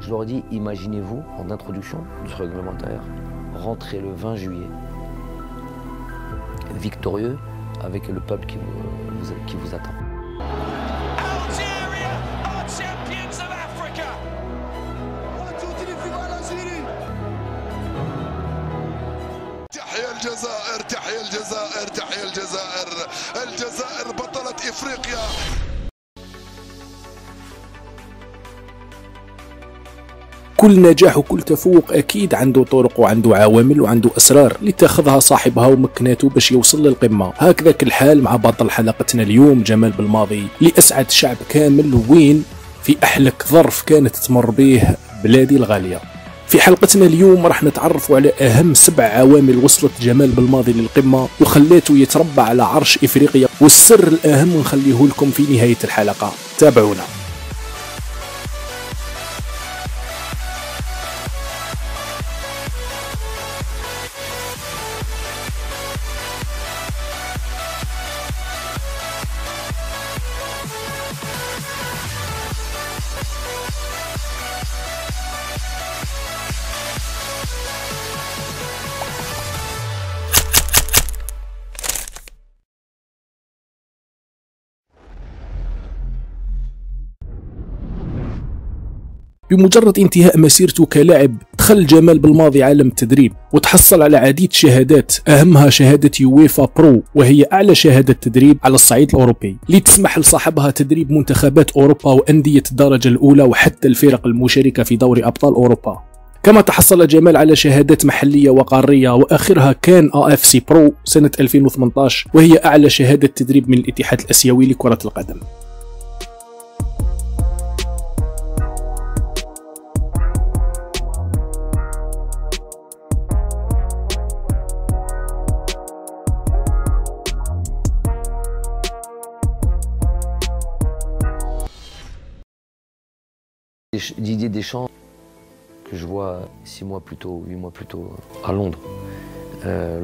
Je leur ai dit, imaginez-vous, en introduction de ce réglementaire, rentrer le 20 juillet, victorieux, avec le peuple qui vous attend. الجزائر تحيا الجزائر تحيا الجزائر الجزائر بطلة إفريقيا. كل نجاح وكل تفوق أكيد عنده طرق وعنده عوامل وعنده أسرار اللي اتخذها صاحبها ومكناته باش يوصل للقمة. هكذا الحال مع بطل حلقتنا اليوم جمال بالماضي اللي أسعد شعب كامل وين في أحلك ظرف كانت تمر به بلادي الغالية. في حلقتنا اليوم راح نتعرفوا على أهم 7 عوامل وصلت جمال بالماضي للقمة وخلاته يتربع على عرش إفريقيا، والسر الأهم نخليه لكم في نهاية الحلقة. تابعونا. بمجرد انتهاء مسيرته كلاعب دخل جمال بالماضي عالم التدريب وتحصل على عديد شهادات، أهمها شهادة يويفا برو وهي أعلى شهادة تدريب على الصعيد الأوروبي اللي تسمح لصاحبها تدريب منتخبات أوروبا وأندية الدرجة الأولى وحتى الفرق المشاركة في دوري أبطال أوروبا. كما تحصل جمال على شهادات محلية وقارية وآخرها كان AFC برو سنة 2018 وهي أعلى شهادة تدريب من الاتحاد الآسيوي لكرة القدم. Didier Deschamps, que je vois 6 mois plus tôt, 8 mois plus tôt à Londres,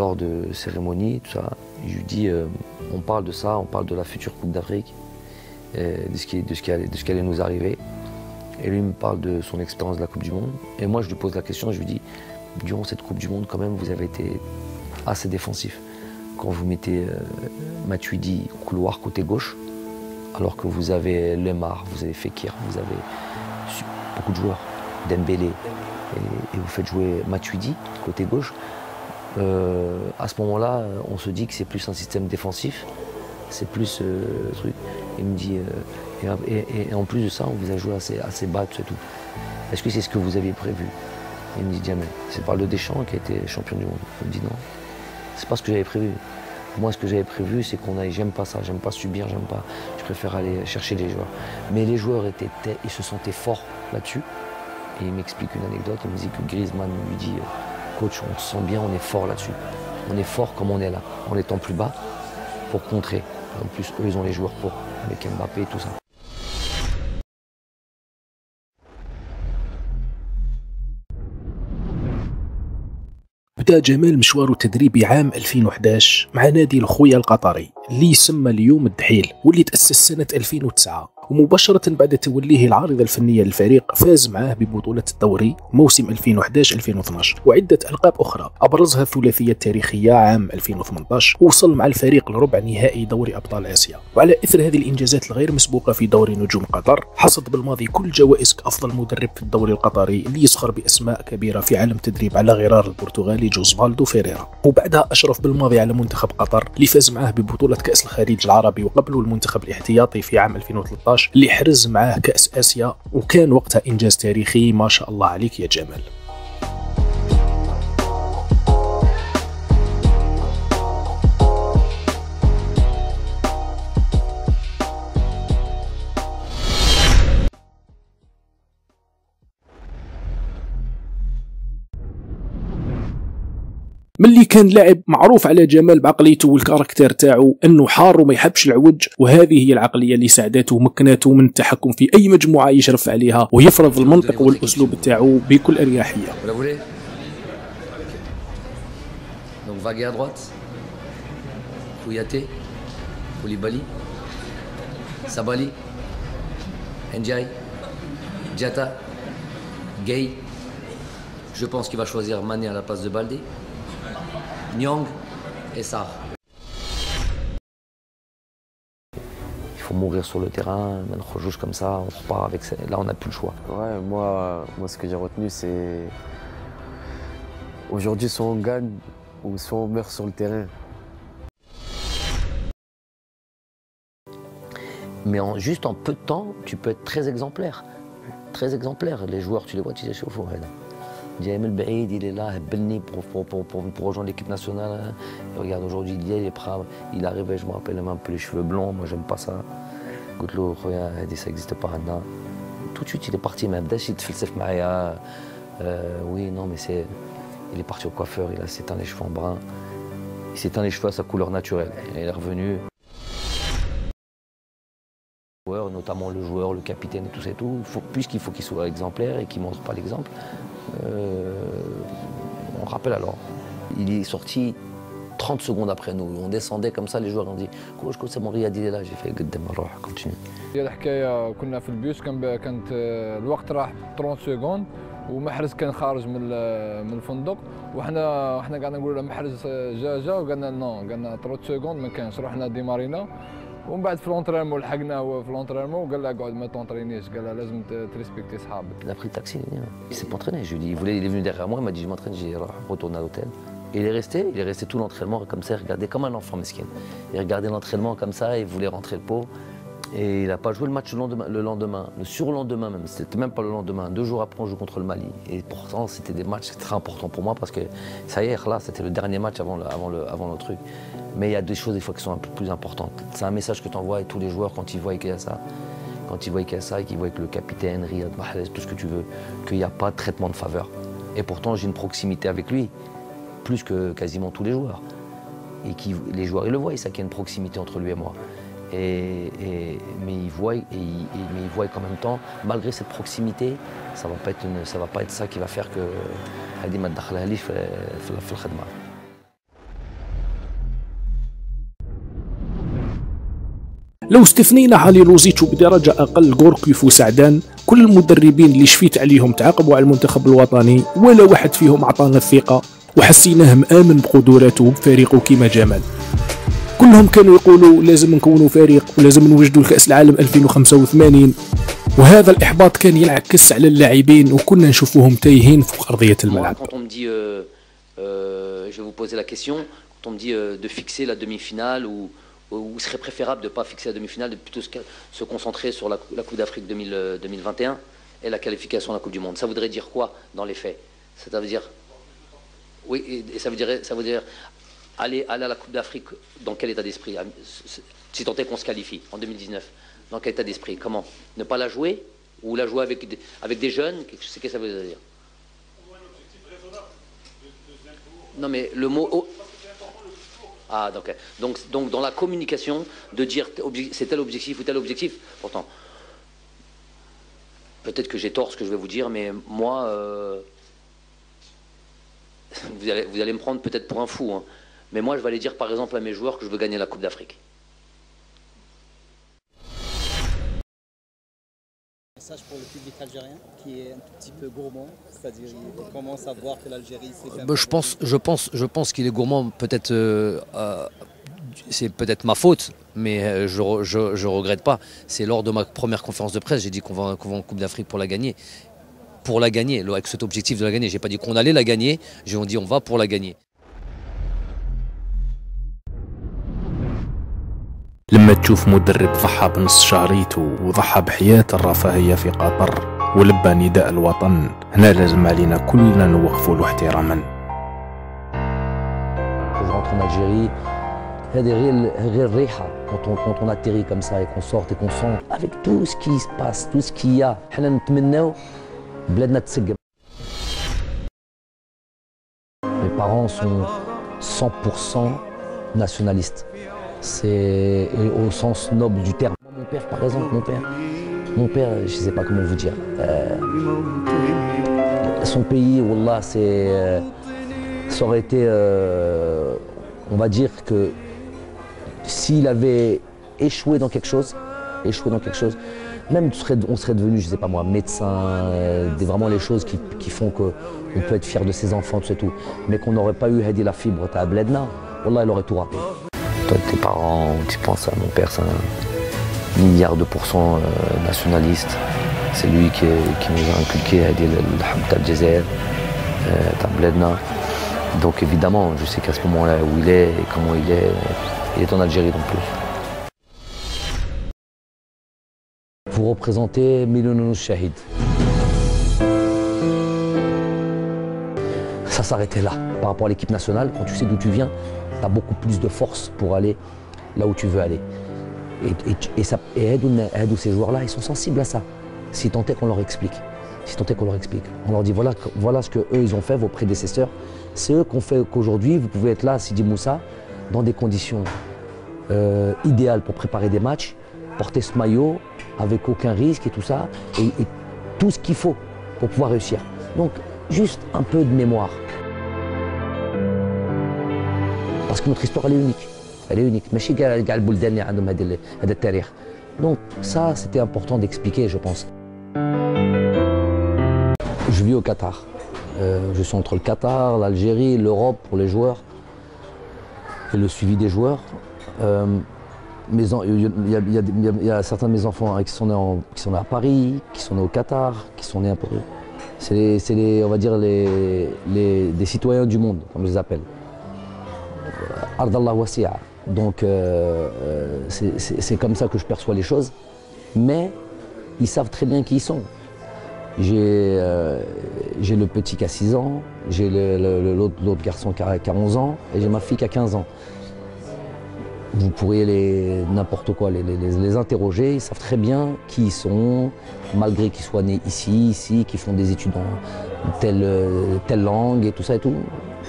lors de cérémonies, tout ça, je lui dis, on parle de ça, on parle de la future Coupe d'Afrique, de ce qui allait nous arriver. Et lui il me parle de son expérience de la Coupe du Monde. Et moi je lui pose la question, je lui dis, durant cette Coupe du Monde quand même, vous avez été assez défensif. Quand vous mettez Matuidi au couloir côté gauche, alors que vous avez Lemar, vous avez Fekir, vous avez beaucoup de joueurs, Dembélé, et vous faites jouer Matuidi côté gauche, à ce moment-là, on se dit que c'est plus un système défensif, c'est plus truc. Il me dit, et en plus de ça, on vous a joué assez bas, tout ça, tout. Est-ce que c'est ce que vous aviez prévu? Il me dit jamais. C'est par le Deschamps qui a été champion du monde. Il me dit non, c'est pas ce que j'avais prévu. Moi, ce que j'avais prévu, c'est qu'on aille. J'aime pas ça, j'aime pas subir, j'aime pas. Je préfère aller chercher les joueurs. Mais les joueurs ils se sentaient forts là-dessus. Et il m'explique une anecdote. Il me dit que Griezmann lui dit, coach, on se sent bien, on est fort là-dessus. On est fort comme on est là, en étant plus bas pour contrer. En plus, eux, ils ont les joueurs pour, avec Mbappé et tout ça. بدأ جمال مشواره التدريبي عام 2011 مع نادي الخويا القطري اللي يسمى اليوم الدحيل واللي تأسس سنة 2009، ومباشرة بعد توليه العارضة الفنية للفريق فاز معاه ببطولة الدوري موسم 2011-2012 وعدة ألقاب أخرى، أبرزها الثلاثية التاريخية عام 2018 ووصل مع الفريق لربع نهائي دوري أبطال آسيا. وعلى إثر هذه الإنجازات الغير مسبوقة في دوري نجوم قطر حصد بالماضي كل جوائز كأفضل مدرب في الدوري القطري اللي يسخر بأسماء كبيرة في عالم التدريب على غرار البرتغالي جوزفالدو فيريرا. وبعدها أشرف بالماضي على منتخب قطر اللي فاز معاه ببطولة كأس الخليج العربي وقبله المنتخب الاحتياطي في عام 2013 اللي حرز معاه كأس آسيا، وكان وقتها إنجاز تاريخي. ما شاء الله عليك يا جمال. ملي كان لاعب معروف على جمال بعقليته والكاركتير تاعو انه حار وما يحبش العوج، وهذه هي العقليه اللي ساعدته ومكنته من التحكم في اي مجموعه يشرف عليها ويفرض المنطق والاسلوب تاعو بكل اريحيه. Donc Vagué à droite, Kouyaté, Koulibaly, Sabali, Ndiaye, Diatta, Gay. Je pense qu'il va choisir Mané à la place de Baldé. Nyang et Sarr. Il faut mourir sur le terrain, on joue comme ça, on repart avec ça. Là, on n'a plus le choix. Ouais, moi ce que j'ai retenu, c'est aujourd'hui, soit on gagne ou soit on meurt sur le terrain. Mais juste en peu de temps, tu peux être très exemplaire. Très exemplaire. Les joueurs, tu les vois, tu les chauffes. Diam El Baïd, il est là, pour rejoindre l'équipe nationale. Et regarde, aujourd'hui, il est prêt. Il arrivait, je me rappelle, même un peu les cheveux blonds. Moi, j'aime pas ça. Goutlo, ça n'existe pas. Tout de suite, il est parti. Même Dash, il te fait le Maya. Oui, non, mais c'est. Il est parti au coiffeur, il s'éteint les cheveux en brun. Il s'éteint les cheveux à sa couleur naturelle. Et il est revenu. Notamment le joueur, le capitaine et tout ça et tout, puisqu'il faut qu'il soit exemplaire et qu'il ne montre pas l'exemple, on rappelle alors. Il est sorti 30 secondes après nous, on descendait comme ça, les joueurs ont dit « Coach, c'est mon Riyad, il est là », j'ai fait « continue ». الحكايه كنا في البيوس كانت الوقت راح 30 سكوند ومحرز كان خارج من الفندق وحنا قاعدين نقولوا له محرز جا وقالنا نو قالنا 30 سكوند ما كانش رحنا ديمارينا ومن بعد في لونترينمون لحقناه هو في لونترينمون وقال له اقعد ما تونترينيش قال له لازم تريسبكتي صحابك. Il a pris le taxi, il s'est pas entraîné. Je lui dis, il est venu derrière moi, il m'a dit je m'entraîne, j'ai retourné à l'hôtel. Et il est resté tout l'entraînement comme ça, il regardait comme un enfant mesquin. Il regardait l'entraînement comme ça, il voulait rentrer le pot. Et il n'a pas joué le match le lendemain, le surlendemain même, c'était même pas le lendemain. 2 jours après, on joue contre le Mali. Et pourtant, c'était des matchs très importants pour moi parce que ça y est, là, c'était le dernier match avant le truc. Mais il y a des choses des fois qui sont un peu plus importantes. C'est un message que tu envoies à tous les joueurs quand ils voient qu'il y a ça. Quand ils voient qu'il y a ça et qu'ils voient que le capitaine, Riyad Mahrez, tout ce que tu veux, qu'il n'y a pas de traitement de faveur. Et pourtant, j'ai une proximité avec lui, plus que quasiment tous les joueurs. Et les joueurs, ils le voient, ça qu'il y a une proximité entre lui et moi. Mais ils voient qu'en même temps, malgré cette proximité, ça va pas être ça qui va faire que Hadi ma tdakhalha li fi al-khidma. لو استثنينا علي لوزيتشو بدرجة أقل غوركيف وسعدان، كل المدربين اللي شفيت عليهم تعاقبوا على المنتخب الوطني ولا واحد فيهم عطانا الثقة وحسيناه مآمن بقدراته وبفريقه كيما جمال. كلهم كانوا يقولوا لازم نكونوا فريق ولازم نوجدوا لكأس العالم 2085، وهذا الإحباط كان ينعكس على اللاعبين وكنا نشوفوهم تايهين في أرضية الملعب. Quand on me dit, je vais vous poser la question, quand on me dit de fixer la demi-finale ou il serait préférable de ne pas fixer la demi-finale, de plutôt se concentrer sur la Coupe d'Afrique 2021 et la qualification à la Coupe du Monde. Ça voudrait dire quoi dans les faits? Ça veut dire, oui, et ça veut dire aller à la Coupe d'Afrique dans quel état d'esprit? Si tant est qu'on se qualifie en 2019, dans quel état d'esprit? Comment? Ne pas la jouer ou la jouer avec des jeunes? Qu'est-ce que ça veut dire? Non mais le mot... Ah, donc dans la communication, de dire c'est tel objectif ou tel objectif, pourtant, peut-être que j'ai tort ce que je vais vous dire, mais moi, vous allez me prendre peut-être pour un fou, hein, mais moi je vais aller dire par exemple à mes joueurs que je veux gagner la Coupe d'Afrique. Message pour le public algérien qui est un tout petit peu gourmand, c'est-à-dire il commence à voir que l'Algérie c'est Je pense qu'il est gourmand, peut-être c'est peut-être ma faute, mais je regrette pas. C'est lors de ma première conférence de presse, j'ai dit qu'on va en Coupe d'Afrique pour la gagner. Pour la gagner, avec cet objectif de la gagner. J'ai pas dit qu'on allait la gagner, j'ai dit on va pour la gagner. لما تشوف مدرب ضحى بنص شهريته وضحى بحياة الرفاهية في قطر ولبى نداء الوطن، هنا لازم علينا كلنا نوقفوا له احتراما. Je rentre en Algérie, هذه غير الريحة quand on atterrit comme ça et qu'on sort et qu'on sent avec tout ce qui se passe, tout ce qu'il y a, حنا نتمناو بلادنا تسقم. Mes parents sont 100% nationalistes. C'est au sens noble du terme. Mon père, par exemple, mon père, je ne sais pas comment vous dire. Son pays, Wallah, ça aurait été, on va dire que s'il avait échoué dans quelque chose, même on serait devenu, je sais pas moi, médecin, vraiment les choses qui font qu'on peut être fier de ses enfants, tout et tout. Mais qu'on n'aurait pas eu la fibre, ta bledna, wallah, il aurait tout raté. Toi, tes parents, tu penses à mon père, c'est un milliard de pourcents nationaliste. C'est lui qui nous a inculqué le Hamd al-Jazair, ta bledna. Donc évidemment, je sais qu'à ce moment-là où il est et comment il est en Algérie non plus. Vous représentez Milonounou Shahid. Ça s'arrêtait là. Par rapport à l'équipe nationale, quand tu sais d'où tu viens, tu as beaucoup plus de force pour aller là où tu veux aller. Et ces joueurs-là, ils sont sensibles à ça. Si tant est qu'on leur explique. Si tant est qu'on leur explique. On leur dit voilà ce qu'eux ils ont fait, vos prédécesseurs. C'est eux qu'on fait qu'aujourd'hui, vous pouvez être là, Sidi Moussa, dans des conditions idéales pour préparer des matchs, porter ce maillot avec aucun risque et tout ça, et tout ce qu'il faut pour pouvoir réussir. Donc, juste un peu de mémoire. Parce que notre histoire, elle est unique. Elle est unique. Donc, ça, c'était important d'expliquer, je pense. Je vis au Qatar. Je suis entre le Qatar, l'Algérie, l'Europe pour les joueurs et le suivi des joueurs. Il y a certains de mes enfants qui sont nés à Paris, qui sont nés au Qatar, qui sont nés un peu. C'est on va dire des citoyens du monde, comme je les appelle. Ardallah wasi'a. Donc c'est comme ça que je perçois les choses. Mais ils savent très bien qui ils sont. J'ai le petit qui a 6 ans, j'ai l'autre garçon qui a 11 ans et j'ai ma fille qui a 15 ans. Vous pourriez n'importe quoi les interroger, ils savent très bien qui ils sont, malgré qu'ils soient nés ici, qu'ils font des études en telle langue et tout ça et tout.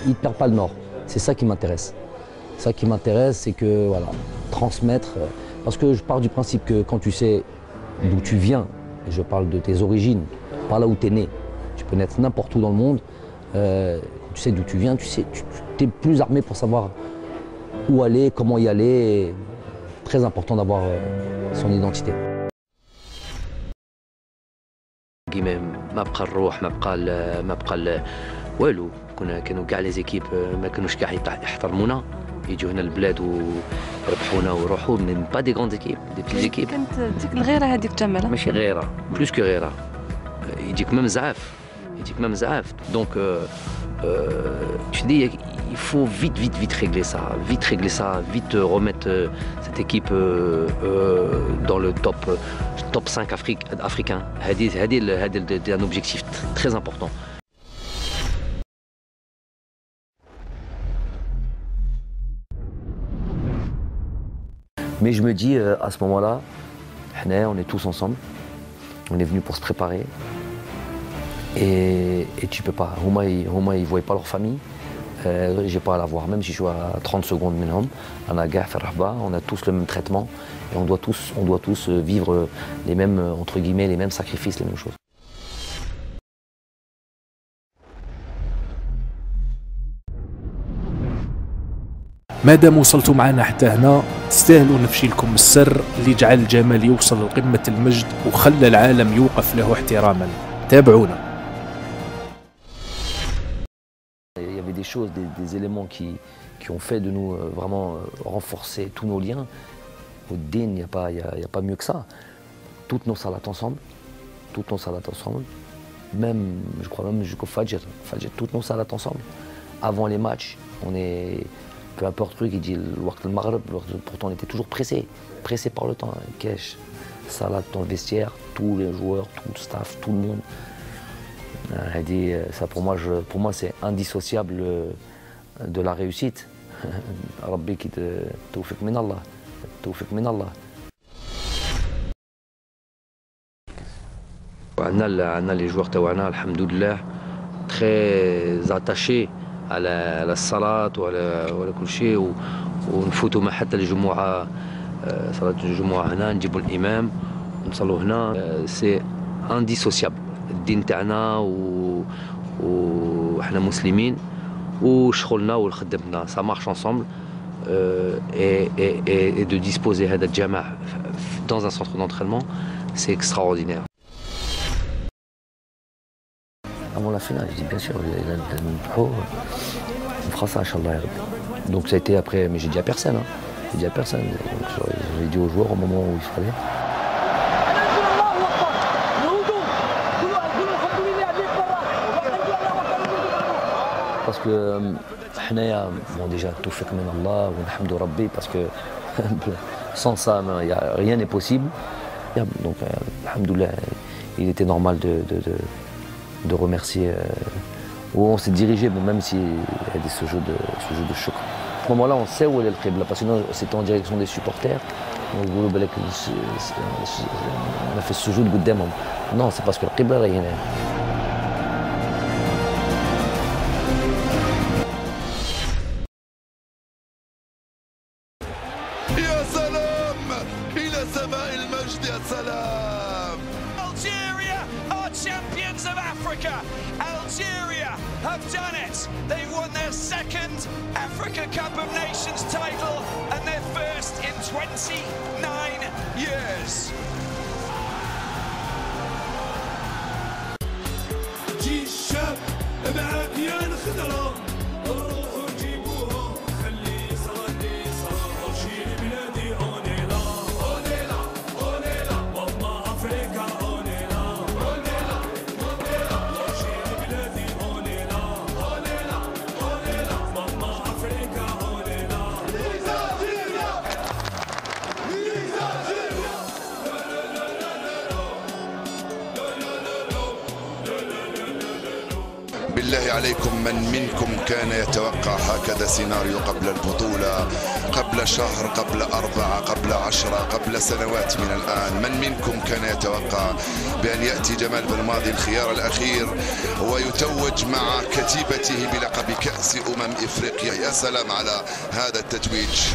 Ils ne perdent pas le nord. C'est ça qui m'intéresse. Ça qui m'intéresse, c'est que voilà, transmettre. Parce que je pars du principe que quand tu sais d'où tu viens, et je parle de tes origines, pas là où tu es né, tu peux naître n'importe où dans le monde, tu sais d'où tu viens, tu es plus armé pour savoir où aller, comment y aller. Très important d'avoir son identité. ما بقى الروح ما بقى والو كانوا كاع لي زيكيب ما كانوش كاع يحترمونا يجوا هنا البلاد ويربحونا ويروحوا من با دي غروند ايكيب دي بتي زيكيب كانت ديك الغيره هذيك تما ماشي غيره بلوس كو غيره يجيك ميم زعاف دونك je dis il faut vite régler ça, vite remettre cette équipe dans le top 5 africain. C'est un objectif très important. Mais je me dis à ce moment-là, on est tous ensemble, on est venus pour se préparer. Et tu peux pas. Huma, ils voient pas leur famille. J'ai pas à la voir, même si je suis à 30 secondes minimum. On a tous le même traitement et on doit tous vivre les mêmes, entre guillemets, les mêmes sacrifices, les mêmes choses. مادام وصلتوا معنا حتى هنا تستاهلوا نفشي لكم السر اللي جعل جمال يوصل لقمة المجد وخلى العالم يوقف له احتراما. تابعونا. Il y avait des choses, des éléments qui ont fait de nous vraiment renforcer tous nos liens. Au Din, il n'y a pas mieux que ça. Toutes nos salades ensemble, même, je crois même jusqu'au Fajr, toutes nos salades ensemble. Avant les matchs, on est, peu importe le truc, il dit le Waqt al-Maghrib, pourtant on était toujours pressé par le temps. Kesh, salade dans le vestiaire, tous les joueurs, tout le staff, tout le monde. Elle dit, ça pour moi c'est indissociable de la réussite. Rabbi qui te tawfiq min Allah. On a les joueurs tawana, alhamdoulilah, très attachés à la salat ou à كل شيء ونفوتوا مع حتى الجمعة صلاة الجمعة هنا نجيبوا الإمام ونصلوا هنا. C'est indissociable. الدين تاعنا وإحنا مسلمين وشغلنا وخدمتنا ça marche ensemble et de disposer هذا الجامع dans un centre d'entraînement c'est extraordinaire. Avant la finale, je dis bien sûr, on fera ça, Inch'Allah. Donc ça a été après, mais j'ai dit à personne. Hein. J'ai dit à personne. Donc j'ai dit aux joueurs au moment où il fallait. Parce que bon, déjà tout fait comme Allah, alhamdou Rabbi, parce que sans ça, rien n'est possible. Donc alhamdoulilah, il était normal de remercier où on s'est dirigé, même s'il y a ce jeu de choc. À ce moment-là, on sait où est le Qibla, parce que sinon c'était en direction des supporters. On a fait ce jeu de Goudem. Non, c'est parce que le Qibla est là. يا سلام إلى سماء المجد يا سلام. Algeria are champions of Africa. Algeria have done it. They won their second Africa Cup of Nations title and their first in 29 years. جيش الشاب معاك يا الخضرة روحوا جيبوها خلي صلاتي صلاة شيل بلادي اونيلا اونيلا اونيلا ماما افريكا اونيلا اونيلا اونيلا شيل بلادي اونيلا اونيلا اونيلا ماما افريكا اونيلا نيجيريا نيجيريا بالله عليكم من منكم كان يتوقع هكذا سيناريو قبل البطولة، قبل شهر، قبل 4، قبل 10، قبل سنوات من الآن؟ من منكم كان يتوقع بأن يأتي جمال بلماضي الخيار الأخير ويتوج مع كتيبته بلقب كأس إفريقيا؟ يا سلام على هذا التتويج.